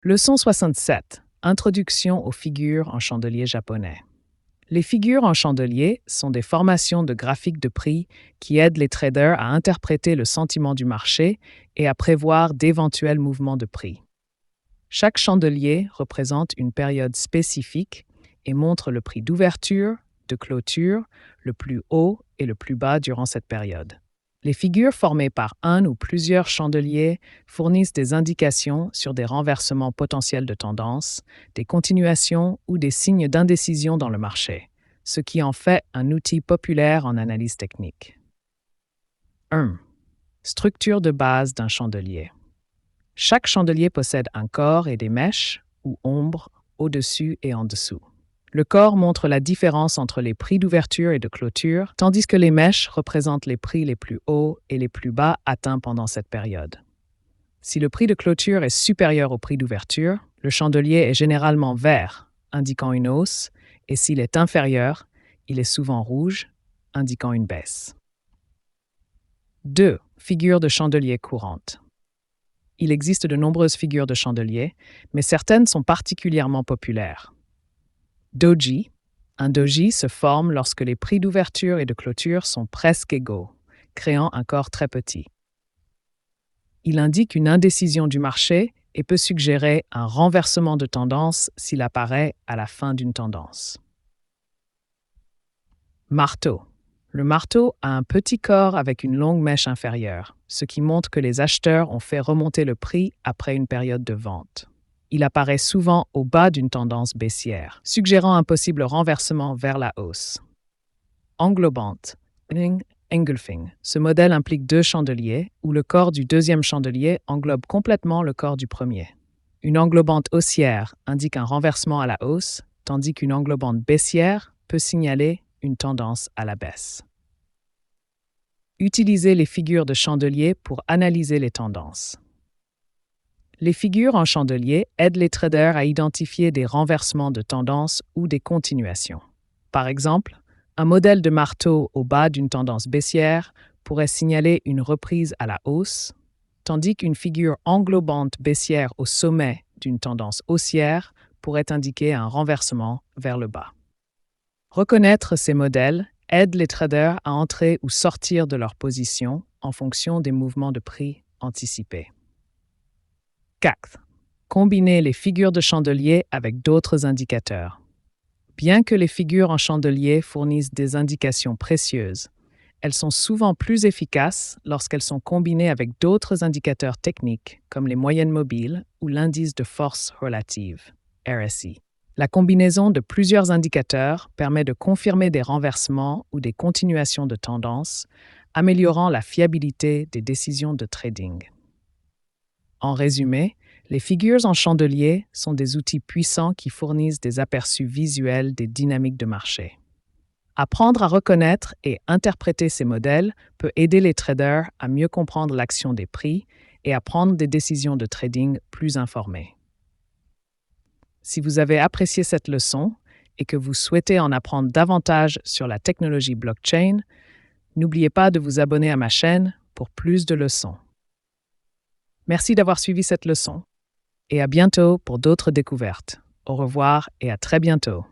Leçon 67. Introduction aux figures en chandelier japonais. Les figures en chandelier sont des formations de graphiques de prix qui aident les traders à interpréter le sentiment du marché et à prévoir d'éventuels mouvements de prix. Chaque chandelier représente une période spécifique et montre le prix d'ouverture, de clôture, le plus haut et le plus bas durant cette période. Les figures formées par un ou plusieurs chandeliers fournissent des indications sur des renversements potentiels de tendance, des continuations ou des signes d'indécision dans le marché, ce qui en fait un outil populaire en analyse technique. 1. Structure de base d'un chandelier. Chaque chandelier possède un corps et des mèches, ou ombres, au-dessus et en dessous. Le corps montre la différence entre les prix d'ouverture et de clôture, tandis que les mèches représentent les prix les plus hauts et les plus bas atteints pendant cette période. Si le prix de clôture est supérieur au prix d'ouverture, le chandelier est généralement vert, indiquant une hausse, et s'il est inférieur, il est souvent rouge, indiquant une baisse. 2. Figures de chandelier courantes. Il existe de nombreuses figures de chandelier, mais certaines sont particulièrement populaires. Doji. Un doji se forme lorsque les prix d'ouverture et de clôture sont presque égaux, créant un corps très petit. Il indique une indécision du marché et peut suggérer un renversement de tendance s'il apparaît à la fin d'une tendance. Marteau. Le marteau a un petit corps avec une longue mèche inférieure, ce qui montre que les acheteurs ont fait remonter le prix après une période de vente. Il apparaît souvent au bas d'une tendance baissière, suggérant un possible renversement vers la hausse. Englobante. Engulfing. Ce modèle implique deux chandeliers, où le corps du deuxième chandelier englobe complètement le corps du premier. Une englobante haussière indique un renversement à la hausse, tandis qu'une englobante baissière peut signaler une tendance à la baisse. Utilisez les figures de chandelier pour analyser les tendances. Les figures en chandelier aident les traders à identifier des renversements de tendance ou des continuations. Par exemple, un modèle de marteau au bas d'une tendance baissière pourrait signaler une reprise à la hausse, tandis qu'une figure englobante baissière au sommet d'une tendance haussière pourrait indiquer un renversement vers le bas. Reconnaître ces modèles aide les traders à entrer ou sortir de leur position en fonction des mouvements de prix anticipés. 4. Combiner les figures de chandelier avec d'autres indicateurs. Bien que les figures en chandelier fournissent des indications précieuses, elles sont souvent plus efficaces lorsqu'elles sont combinées avec d'autres indicateurs techniques comme les moyennes mobiles ou l'indice de force relative, RSI. La combinaison de plusieurs indicateurs permet de confirmer des renversements ou des continuations de tendance, améliorant la fiabilité des décisions de trading. En résumé, les figures en chandelier sont des outils puissants qui fournissent des aperçus visuels des dynamiques de marché. Apprendre à reconnaître et interpréter ces modèles peut aider les traders à mieux comprendre l'action des prix et à prendre des décisions de trading plus informées. Si vous avez apprécié cette leçon et que vous souhaitez en apprendre davantage sur la technologie blockchain, n'oubliez pas de vous abonner à ma chaîne pour plus de leçons. Merci d'avoir suivi cette leçon et à bientôt pour d'autres découvertes. Au revoir et à très bientôt.